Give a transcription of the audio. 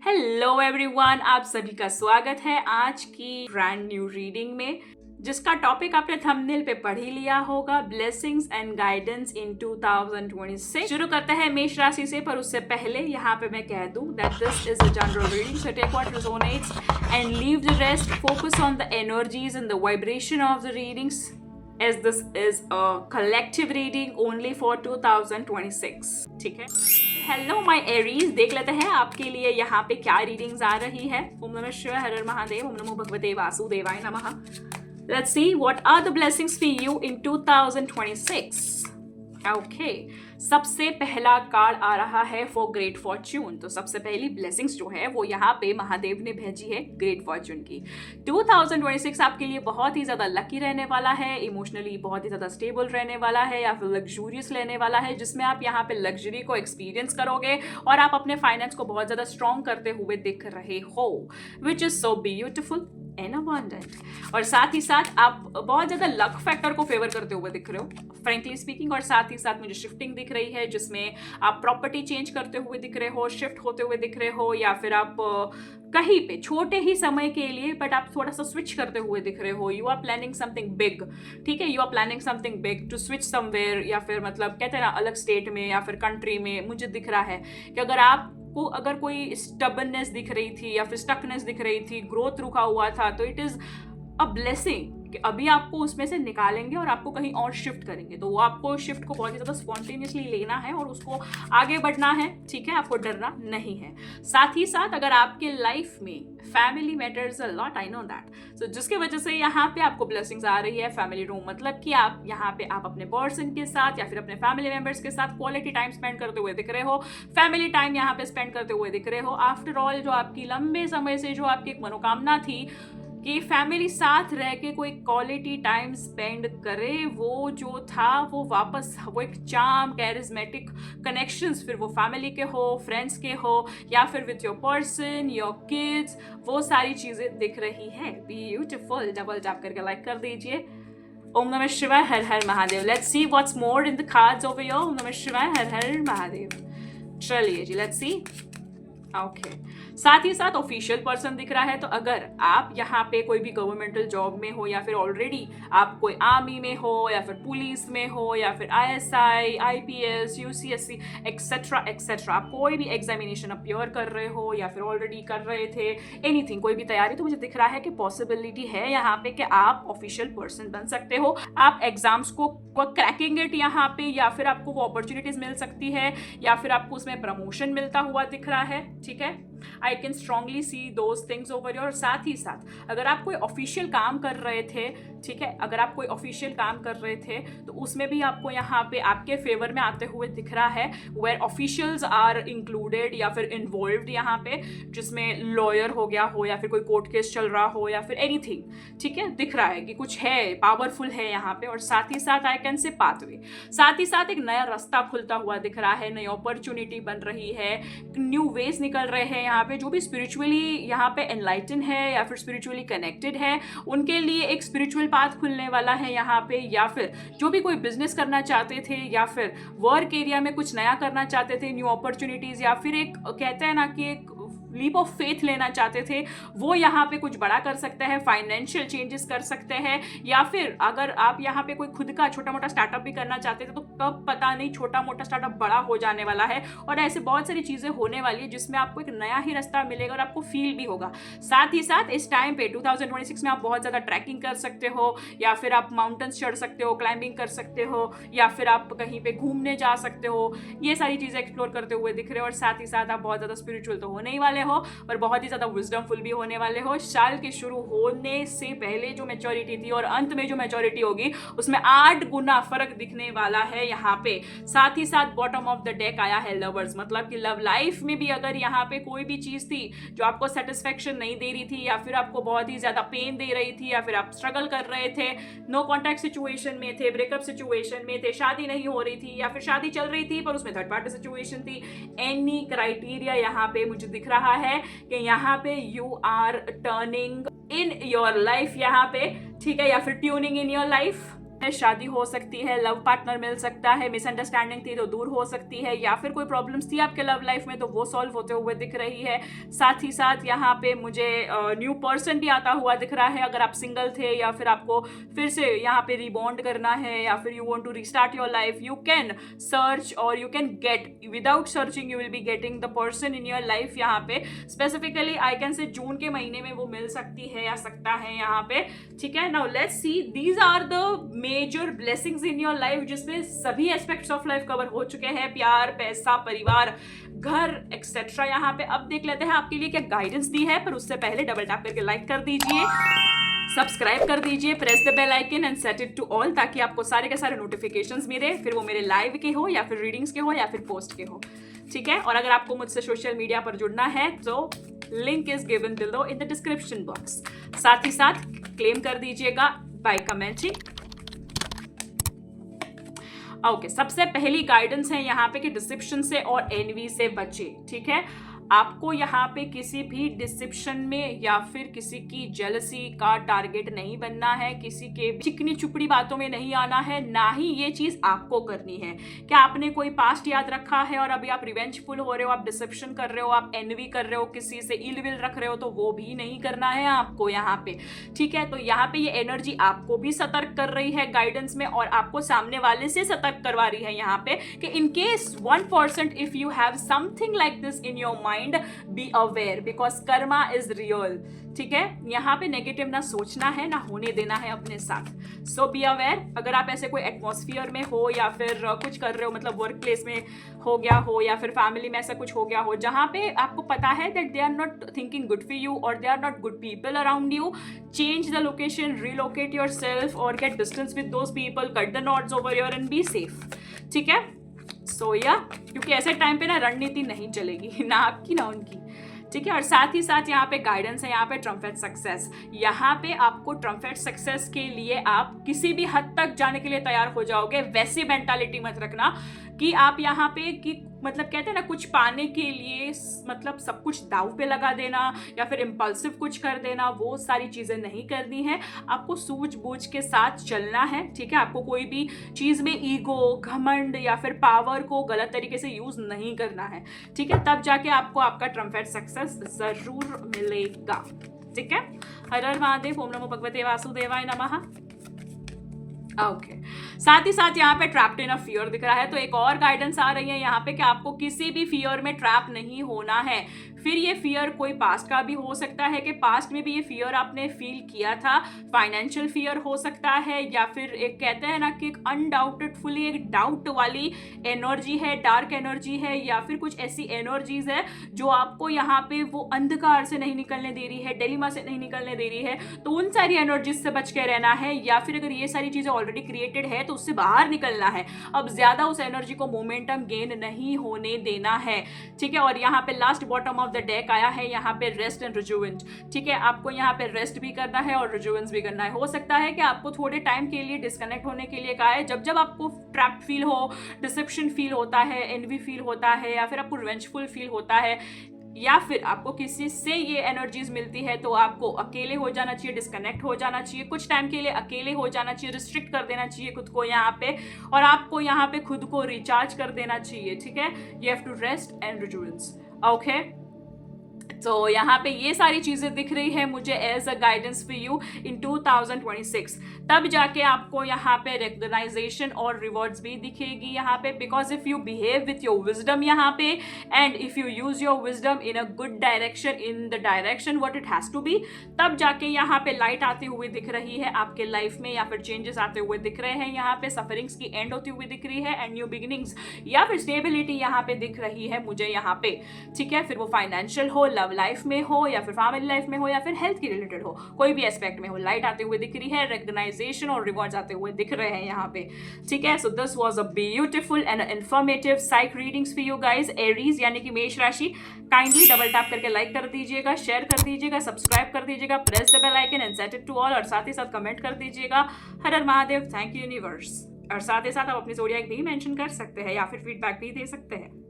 Hello everyone, आप सभी का स्वागत है आज की ब्रांड न्यू रीडिंग में, जिसका टॉपिक आपने थंबनेल पे पढ़ ही लिया होगा, ब्लेसिंग्स एंड गाइडेंस इन 2026। शुरू करते हैं मेष राशि से, पर उससे पहले यहाँ पे मैं कह दूं that this is a general reading, so take what resonates and leave the rest. Focus on the energies and the vibration of the readings, as this is a collective reading only for 2026. ठीक है. Hello my Aries, देख लेते हैं आपके लिए यहाँ पे क्या रीडिंग्स आ रही है. ओम नमः शिवाय, हर हर महादेव, ओम नमो भगवते वासुदेवाय नमः. Let's see what are the blessings for you in 2026. Okay. सबसे पहला कार्ड आ रहा है फॉर ग्रेट फॉर्च्यून. तो सबसे पहली ब्लेसिंग्स जो है वो यहाँ पे महादेव ने भेजी है ग्रेट फॉर्च्यून की. 2026 आपके लिए बहुत ही ज्यादा लकी रहने वाला है, इमोशनली बहुत ही ज्यादा स्टेबल रहने वाला है या फिर लग्जूरियस रहने वाला है, जिसमें आप यहाँ पे लग्जरी को एक्सपीरियंस करोगे और आप अपने फाइनेंस को बहुत ज्यादा स्ट्रॉन्ग करते हुए दिख रहे हो, which is so beautiful and abundant. और साथ ही साथ आप बहुत ज्यादा लक फैक्टर को फेवर करते हुए दिख रहे हो, फ्रेंकली स्पीकिंग. और साथ ही साथ मुझे शिफ्टिंग दिख रही है, जिसमें आप प्रॉपर्टी चेंज करते हुए दिख रहे हो, शिफ्ट होते हुए दिख रहे हो, या फिर आप कहीं पे छोटे ही समय के लिए बट आप थोड़ा सा स्विच करते हुए दिख रहे हो. You are planning something big. ठीक है, you are planning something big to switch somewhere, या फिर मतलब कहते हैं ना अलग स्टेट में या फिर कंट्री में. मुझे दिख रहा है कि अगर कोई स्टबननेस दिख रही थी या फिर स्टकनेस दिख रही थी, ग्रोथ रुका हुआ था, तो इट इज अ ब्लेसिंग कि अभी आपको उसमें से निकालेंगे और आपको कहीं और शिफ्ट करेंगे. तो वो आपको शिफ्ट को बहुत ही ज़्यादा स्पॉन्टेनियसली लेना है और उसको आगे बढ़ना है. ठीक है, आपको डरना नहीं है. साथ ही साथ अगर आपके लाइफ में family matters a lot, I know that, so जिसकी वजह से यहाँ पे आपको ब्लेसिंग्स आ रही है. फैमिली रूम मतलब कि आप यहाँ पे आप अपने पर्सन के साथ या फिर अपने फैमिली मेंबर्स के साथ क्वालिटी टाइम स्पेंड करते हुए दिख रहे हो, फैमिली टाइम यहाँ पे स्पेंड करते हुए दिख रहे हो. आफ्टर ऑल जो आपकी लंबे समय से जो आपकी एक मनोकामना थी कि फैमिली साथ रह के कोई क्वालिटी टाइम स्पेंड करे, वो जो था वो वापस, वो एक चार्म, कैरिज्मेटिक कनेक्शंस, फिर वो फैमिली के हो, फ्रेंड्स के हो, या फिर with your person, your kids, वो सारी चीज़ें दिख रही है. ब्यूटिफुल. डबल टैप करके लाइक कर दीजिए. ओम नमः शिवाय, हर हर Mahadev. Let's see what's more in the cards over your. ओम नमः शिवाय, हर हर महादेव. चलिए जी, लेट्स सी. ओके. साथ ही साथ ऑफिशियल पर्सन दिख रहा है. तो अगर आप यहाँ पे कोई भी गवर्नमेंटल जॉब में हो, या फिर ऑलरेडी आप कोई आर्मी में हो, या फिर पुलिस में हो, या फिर ISI, IPS, UCSC etcetera etcetera, आप कोई भी एग्जामिनेशन अपियर कर रहे हो या फिर ऑलरेडी कर रहे थे, एनीथिंग, कोई भी तैयारी, तो मुझे दिख रहा है कि पॉसिबिलिटी है यहाँ पे कि आप ऑफिशियल पर्सन बन सकते हो. आप एग्जाम्स को क्रैकिंग इट यहाँ पे, या फिर आपको वो अपॉर्चुनिटीज मिल सकती है, या फिर आपको उसमें प्रमोशन मिलता हुआ दिख रहा है. ठीक है, I can strongly C those things over your. साथ ही साथ अगर आप कोई ऑफिशियल काम कर रहे थे, ठीक है, अगर आप कोई ऑफिशियल काम कर रहे थे तो उसमें भी आपको यहाँ पे आपके फेवर में आते हुए दिख रहा है, वेयर ऑफिशियल्स आर इंक्लूडेड या फिर इन्वॉल्व्ड यहाँ पे, जिसमें लॉयर हो गया हो, या फिर कोई कोर्ट केस चल रहा हो, या फिर एनीथिंग. ठीक है, दिख रहा है कि कुछ है, पावरफुल है यहाँ पे. और साथ ही साथ आई कैन से पाथवे, साथ ही साथ एक नया रास्ता खुलता हुआ दिख रहा है, नई अपॉर्चुनिटी बन रही है, न्यू वेज निकल रहे हैं यहाँ पे. जो भी स्पिरिचुअली यहाँ पे एनलाइटन है या फिर स्पिरिचुअली कनेक्टेड है, उनके लिए एक स्पिरिचुअल पाथ खुलने वाला है यहाँ पे. या फिर जो भी कोई बिजनेस करना चाहते थे, या फिर वर्क एरिया में कुछ नया करना चाहते थे, न्यू अपॉर्चुनिटीज, या फिर एक कहते हैं ना कि एक लीप ऑफ फेथ लेना चाहते थे, वो यहाँ पे कुछ बड़ा कर सकते हैं, फाइनेंशियल चेंजेस कर सकते हैं. या फिर अगर आप यहाँ पे कोई खुद का छोटा मोटा स्टार्टअप भी करना चाहते थे, तो कब पता नहीं छोटा मोटा स्टार्टअप बड़ा हो जाने वाला है. और ऐसे बहुत सारी चीजें होने वाली है जिसमें आपको एक नया ही रास्ता मिलेगा और आपको फील भी होगा. साथ ही साथ इस टाइम पे 2026 में आप बहुत ज्यादा ट्रैकिंग कर सकते हो, या फिर आप माउंटेन्स चढ़ सकते हो, क्लाइंबिंग कर सकते हो, या फिर आप कहीं पे घूमने जा सकते हो. ये सारी चीजें एक्सप्लोर करते हुए दिख रहे हो. और साथ ही साथ आप बहुत ज्यादा स्पिरिचुअल तो होने ही वाले हो, पर बहुत ही ज्यादा विजडमफुल भी होने वाले हो. साल के शुरू होने से पहले जो मैच्योरिटी थी और अंत में जो मैच्योरिटी होगी, उसमें 8 गुना फर्क दिखने वाला है यहाँ पे. साथ ही साथ बॉटम ऑफ द डेक आया है लवर्स, मतलब कि लव लाइफ में भी अगर यहाँ पे कोई भी चीज थी जो आपको सेटिस्फेक्शन नहीं दे रही थी, या फिर आपको बहुत ही ज्यादा पेन दे रही थी, या फिर आप स्ट्रगल कर रहे थे, नो कॉन्टैक्ट सिचुएशन में थे, ब्रेकअप सिचुएशन में थे, शादी नहीं हो रही थी, या फिर शादी चल रही थी पर उसमें थर्ड पार्टी सिचुएशन थी, एनी क्राइटेरिया यहाँ पे मुझे दिख रहा है कि यहाँ पे you are turning in your life यहाँ पे. ठीक है, या फिर ट्यूनिंग इन योर लाइफ. शादी हो सकती है, लव पार्टनर मिल सकता है, मिसअंडरस्टैंडिंग थी तो दूर हो सकती है, या फिर कोई प्रॉब्लम्स थी आपके लव लाइफ में तो वो सॉल्व होते हुए दिख रही है। साथ ही साथ यहाँ पे मुझे न्यू पर्सन भी आता हुआ दिख रहा है। अगर आप सिंगल थे या फिर आपको फिर से यहाँ पे रिबॉन्ड करना है या फिर you want to restart your life, you can search और you can get, without searching you will be getting the person in your life. यहाँ पे स्पेसिफिकली आई कैन से जून के महीने में वो मिल सकती है या सकता है यहाँ पे, ठीक है। Now let's see, these are the major blessings in your life, जिसमें सभी एस्पेक्ट्स ऑफ लाइफ कवर हो चुके हैं, प्यार, पैसा, परिवार, घर एक्सेट्रा। यहाँ पे अब देख लेते हैं आपके लिए क्या गाइडेंस दी है, पर उससे पहले डबल टैप करके लाइक कर दीजिए, सब्सक्राइब कर दीजिए, press the bell icon and set it to all, ताकि आपको सारे के सारे नोटिफिकेशंस मिले, फिर वो मेरे लाइव के हो या फिर रीडिंग्स के हो या फिर पोस्ट के हो, ठीक है। और अगर आपको मुझसे सोशल मीडिया पर जुड़ना है तो link is given below in the description box. साथ ही साथ क्लेम कर दीजिएगा बाय कमेंटिंग। ओके, सबसे पहली गाइडेंस है यहाँ पे कि डिसेप्शन से और एनवी से बचे, ठीक है। आपको यहाँ पे किसी भी डिसेप्शन में या फिर किसी की जेलसी का टारगेट नहीं बनना है, किसी के चिकनी चुपड़ी बातों में नहीं आना है, ना ही ये चीज आपको करनी है। क्या आपने कोई पास्ट याद रखा है और अभी आप रिवेंजफुल हो रहे हो, आप डिसेप्शन कर रहे हो, आप एनवी कर रहे हो, किसी से इल विल रख रहे हो, तो वो भी नहीं करना है आपको यहाँ पे, ठीक है। तो यहाँ पे ये एनर्जी आपको भी सतर्क कर रही है गाइडेंस में, और आपको सामने वाले से सतर्क करवा रही है यहाँ पे कि in case 1% if you have something like this in your mind, be aware because Karma is real, ठीक है। यहाँ पे नेगेटिव ना सोचना है ना होने देना है अपने साथ। सो बी अवेयर। अगर आप ऐसे कोई एटमॉस्फियर में हो या फिर कुछ कर रहे हो, मतलब वर्क प्लेस में हो गया हो या फिर फैमिली में ऐसा कुछ हो गया हो जहाँ पे आपको पता है that they are not thinking good for you और they are not good people around you, change the location, relocate your self और get distance with those people, cut the knots over your and be safe, ठीक है। सो या क्योंकि ऐसे time पे ना रणनीति नहीं चलेगी, ना आपकी ना उनकी, ठीक है। और साथ ही साथ यहाँ पे गाइडेंस है, यहाँ पे ट्रम्पेट सक्सेस। यहाँ पे आपको ट्रम्पेट सक्सेस के लिए आप किसी भी हद तक जाने के लिए तैयार हो जाओगे। वैसी मेंटालिटी मत रखना कि आप यहाँ पे कि मतलब कहते हैं ना कुछ पाने के लिए मतलब सब कुछ दाव पे लगा देना या फिर इम्पल्सिव कुछ कर देना, वो सारी चीजें नहीं करनी है। आपको सूझबूझ के साथ चलना है, ठीक है। आपको कोई भी चीज में ईगो, घमंड या फिर पावर को गलत तरीके से यूज नहीं करना है, ठीक है। तब जाके आपको आपका ट्रम्पेट सक्सेस जरूर मिलेगा, ठीक है। हर हर महादेव, ओम नमो भगवते वासुदेवाय नमः। ओके, साथ ही साथ यहाँ पे ट्रैप्ड इन अ फियर दिख रहा है, तो एक और गाइडेंस आ रही है यहाँ पे कि आपको किसी भी फियर में ट्रैप नहीं होना है। फिर ये फियर कोई पास्ट का भी हो सकता है कि पास्ट में भी ये फियर आपने फील किया था, फाइनेंशियल फियर हो सकता है, या फिर एक कहते हैं ना कि एक अनडाउटेडफुली एक डाउट वाली एनर्जी है, डार्क एनर्जी है, या फिर कुछ ऐसी एनर्जीज है जो आपको यहाँ पे वो अंधकार से नहीं निकलने दे रही है, डेलिमा से नहीं निकलने दे रही है, तो उन सारी एनर्जीज से बच के रहना है। या फिर अगर ये सारी चीजें ऑलरेडी क्रिएटेड है तो उससे बाहर निकलना है, अब ज्यादा उस एनर्जी को मोमेंटम गेन नहीं होने देना है, ठीक है। और यहाँ पे last bottom of the deck आया है यहाँ पे रेस्ट एंड रिजुवेंट, ठीक है। आपको यहाँ पे रेस्ट भी करना है और रिजुवेंस भी करना है। हो सकता है कि आपको थोड़े टाइम के लिए डिस्कनेक्ट होने के लिए कहा है, जब जब आपको ट्रैप्ड फील हो, डिसेप्शन फील होता है, एनवी फील होता है, या फिर आपको रिवेंजफुल फील होता है, या फिर आपको किसी से ये एनर्जीज मिलती है, तो आपको अकेले हो जाना चाहिए, डिस्कनेक्ट हो जाना चाहिए, कुछ टाइम के लिए अकेले हो जाना चाहिए, रिस्ट्रिक्ट कर देना चाहिए खुद को यहाँ पे, और आपको यहाँ पे खुद को रिचार्ज कर देना चाहिए, ठीक है। You have to rest and rejuvenate, okay. तो यहाँ पे ये सारी चीजें दिख रही है मुझे as a guidance for you in 2026। तब जाके आपको यहाँ पे रिकग्नाइजेशन और रिवॉर्ड्स भी दिखेगी यहाँ पे, because if you behave with your wisdom यहाँ पे and if you use your wisdom in a good direction, in the direction what it has to be, तब जाके यहाँ पे लाइट आती हुई दिख रही है आपके लाइफ में, या फिर चेंजेस आते हुए दिख रहे हैं यहाँ पे, सफरिंग्स की एंड होती हुई दिख रही है एंड न्यू बिगिनिंग्स या फिर स्टेबिलिटी यहाँ पे दिख रही है मुझे यहाँ पे, ठीक है। फिर वो फाइनेंशियल हो, लव लाइफ में हो, या फिर फैमिली लाइफ में हो, या फिर हेल्थ की रिलेटेड हो, कोई भी एस्पेक्ट में हो, लाइट आते हुए दिख रही है, रिकग्नाइजेशन और रिवॉर्ड्स आते हुए दिख रहे हैं यहाँ पे, ठीक है। So this was a beautiful and informative psych readings for you guys, Aries यानी कि मेष राशि। काइंडली डबल टैप करके लाइक कर दीजिएगा, शेयर कर दीजिएगा, सब्सक्राइब कर दीजिएगा, press the bell icon and set it to all, और साथ ही साथ कमेंट कर दीजिएगा हर हर महादेव, थैंक यू यूनिवर्स। और साथ ही साथ आप अपनी ज़ोडिएक भी मेंशन कर सकते हैं या फिर फीडबैक भी दे सकते हैं।